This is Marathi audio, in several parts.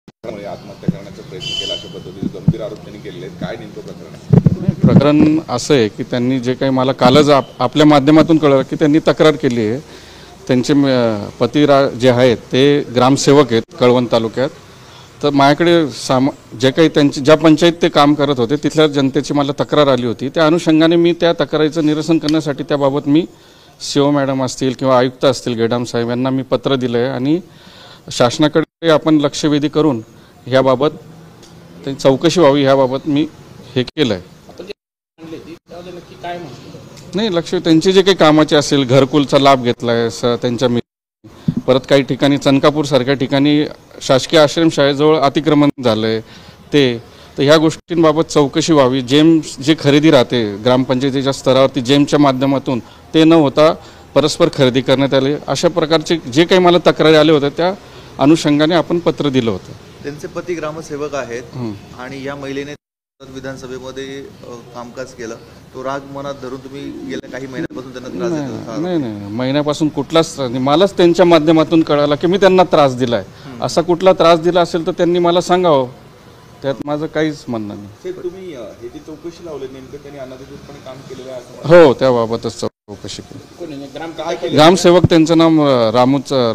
आत्महत्या करण्याचा प्रयत्न केला अशा पद्धतीने गंभीर आरोप त्यांनी केलेले आहेत. काय नेमकं प्रकरण? प्रकरण असं आहे की त्यांनी जे काही मला कालच आपल्या माध्यमातून कळलं की त्यांनी तक्रार केली आहे. त्यांचे पती जे आहेत ते ग्रामसेवक आहेत कळवण तालुक्यात. तर माझ्याकडे जे काही त्यांची ज्या पंचायत ते काम करत होते तिथल्या जनतेची मला तक्रार आली होती. त्या अनुषंगाने मी त्या तक्रारीचं निरसन करण्यासाठी त्याबाबत मी सीओ मॅडम असतील किंवा आयुक्त असतील गेडाम साहेब यांना मी पत्र दिलं आहे आणि शासनाकडे आपण लक्षवेधी करून ह्याबाबत चौकशी व्हावी ह्याबाबत मी हे केलं आहे. नाही लक्ष त्यांचे जे काही कामाचे असेल घरकुलचा लाभ घेतला आहे त्यांच्या परत काही ठिकाणी चनकापूरसारख्या ठिकाणी शासकीय आश्रमशाळेजवळ अतिक्रमण झालं आहे तर ह्या गोष्टींबाबत चौकशी व्हावी. जेम जे खरेदी राहते ग्रामपंचायतीच्या स्तरावरती जेमच्या माध्यमातून ते न होता परस्पर खरेदी करण्यात आली. अशा प्रकारचे जे काही मला तक्रारी आले होते त्या अनुषंगाने आपण पत्र दिलं होतं. त्यांचे पती ग्रामसेवक आहेत आणि या महिलेने विधानसभेमध्ये कामकाज केलं. तो राग मनात धरून तुम्ही गेल्या काही महिन्यापासून त्यांना त्रास देता? नाही महिन्यापासून कुठलाच त्रास नाही. मलाच त्यांच्या माध्यमातून कळालं की मी त्यांना त्रास दिलाय. असा कुठला त्रास दिला असेल तर त्यांनी मला सांगावं. त्यात माझं काहीच म्हणणं नाही. तुम्ही ह्याची चौकशी लावली नेमकं त्यांनी अनधिकृतपणे काम केलेलं आहे? हो त्याबाबतच चौकशी केली. ग्रामसेवक त्यांचं नाव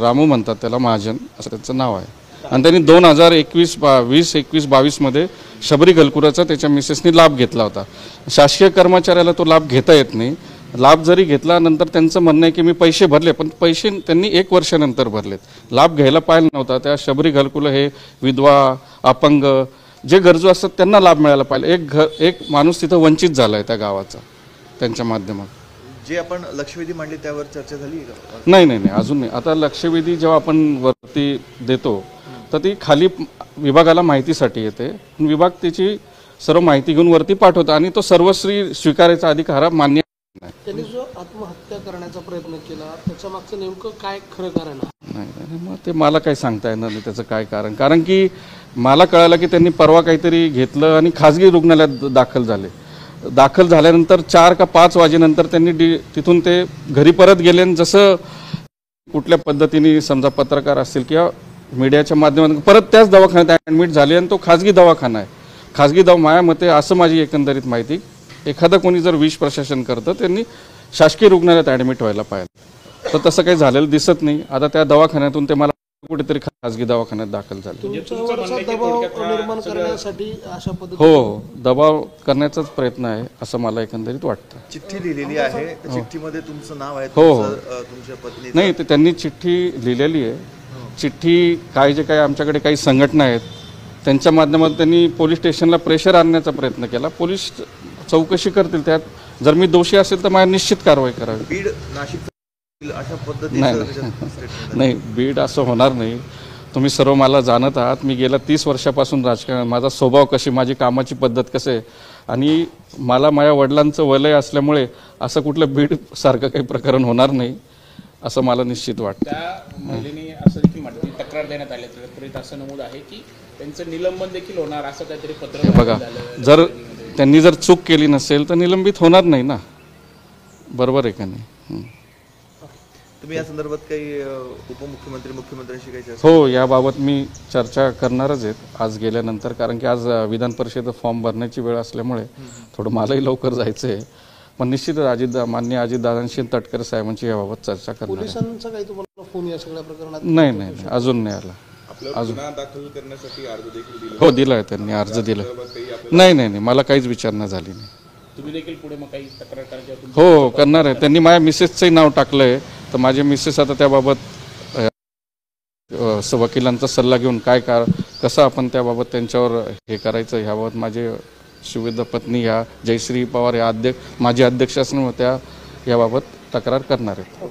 रामू म्हणतात त्याला महाजन असं त्यांचं नाव आहे. आणि त्यांनी 2021-22 मध्ये शबरी घलकुराचा त्याच्या मिसेसनी लाभ घेतला होता. शासकीय कर्मचाऱ्याला तो लाभ घेता येत नाही. लाभ जरी घेतला नंतर त्यांचं म्हणणं आहे की मी पैसे भरले पण पैसे त्यांनी 1 वर्षानंतर भरलेत. लाभ घ्यायला पाहिजे नव्हता. त्या शबरी घलकुलं हे विधवा अपंग जे गरजू असतात त्यांना लाभ मिळायला पाहिजे. एक माणूस तिथं वंचित झाला आहे त्या गावाचा त्यांच्या माध्यमातून. जे आपण लक्षवेधी मांडली त्यावर चर्चा झाली का? नाही अजून नाही. आता लक्षवेधी जेव्हा आपण वरती देतो तर ती खाली विभागाला माहितीसाठी येते. विभाग त्याची सर्व माहिती घेऊन वरती पाठवतो आणि तो सर्वस्वी स्वीकारायचा अधिकार मान्य नाही. त्यांनी जो आत्महत्या करण्याचा प्रयत्न केला त्याच्या मागचं नेमकं काय खरं कारण आहे? नाही मग ते मला काही सांगता येणार नाही त्याचं काय कारण की मला कळालं की त्यांनी परवा काहीतरी घेतलं आणि खाजगी रुग्णालयात दाखल झाल्यानंतर 4 का 5 वाजेनंतर त्यांनी तिथून ते घरी परत गेले. आणि जसं कुठल्या पद्धतीने समजा पत्रकार असतील किंवा मीडियाच्या माध्यमातून परत त्याच दवाखान्यात ॲडमिट झाले आणि तो खाजगी दवाखाना आहे. माझ्या मते असं माझी एकंदरीत माहिती एखादं कोणी जर विष प्रशासन करतं त्यांनी शासकीय रुग्णालयात ॲडमिट व्हायला पाहिजे. तर तसं काही झालेलं दिसत नाही. आता त्या दवाखान्यातून ते मला कुठेतरी खाजगी दवाखान्यात दाखल झाले. हो दबाव करण्याचाच प्रयत्न आहे असं मला एकंदरीत वाटतं. चिठ्ठी लिहिलेली आहे त्या चिठ्ठीमध्ये तुमचं नाव आहे? हो तुमच्या पत्नी? नाही ते त्यांनी चिठ्ठी लिहिलेली आहे. चिठ्ठी जे काही आमच्याकडे काही संघटना आहेत त्यांच्या माध्यमातून त्यांनी पोलीस स्टेशनला प्रेशर आणण्याचा प्रयत्न केला. पोलीस चौकशी करतील. त्यात जर मी दोषी असेल तर माझ्या निश्चित कारवाई करावी. बीड नाशिक अशा पद्धतीने नाही बीड असं होणार नाही. तुम्ही सर्व मला जाणत आहात. मी गेल्या 30 वर्षापासून राजकारण माझा स्वभाव कशी माझी कामाची पद्धत कसे आणि मला माझ्या वडिलांचं वलय असल्यामुळे असं कुठलं बीड सारखं काही प्रकरण होणार नाही असं मला निश्चित वाटतं. त्या महिलेने असं देखील म्हटलं तक्रार देण्यात आली तरी असं नमूद आहे की त्यांचं निलंबन देखील होणार असं काहीतरी पत्र. बघा जर त्यांनी जर चूक केली नसेल तर निलंबित होणार नाही ना. बरोबर आहे का नाही? तुम्ही या संदर्भात काही उपमुख्यमंत्री मुख्यमंत्र्यांशी काही चर्चा? हो याबाबत मी चर्चा करणारच आहेत आज गेल्यानंतर. कारण की आज विधान परिषद फॉर्म भरण्याची वेळ असल्यामुळे थोडं मलाही लवकर जायचं आहे. पण निश्चितच माननीय अजितदादांशी तटकरे साहेबांची याबाबत चर्चा करणार. पोलिसांचा काही तुम्हाला फोन या सगळ्या प्रकरणात? नाही अजून नाही आला. गुन्हा दाखल करण्यासाठी अर्ज देखील दिला? हो दिलाय त्यांनी अर्ज दिला. नाही मला काहीच विचारणा झाली नाही. तुम्ही देखील पुढे मग काही तक्रार करायची? हो करणार आहे. त्यांनी माझ्या मिसेसचंही नाव टाकलंय तर माझे मिसेस आता त्याबाबत वकिलांचा सल्ला घेऊन कसं आपण त्याबाबत त्यांच्यावर हे करायचं ह्याबाबत माझे सुविधा पत्नी ह्या जयश्री पवार या माजी अध्यक्ष असल्यामुळे त्या याबाबत तक्रार करणार आहेत.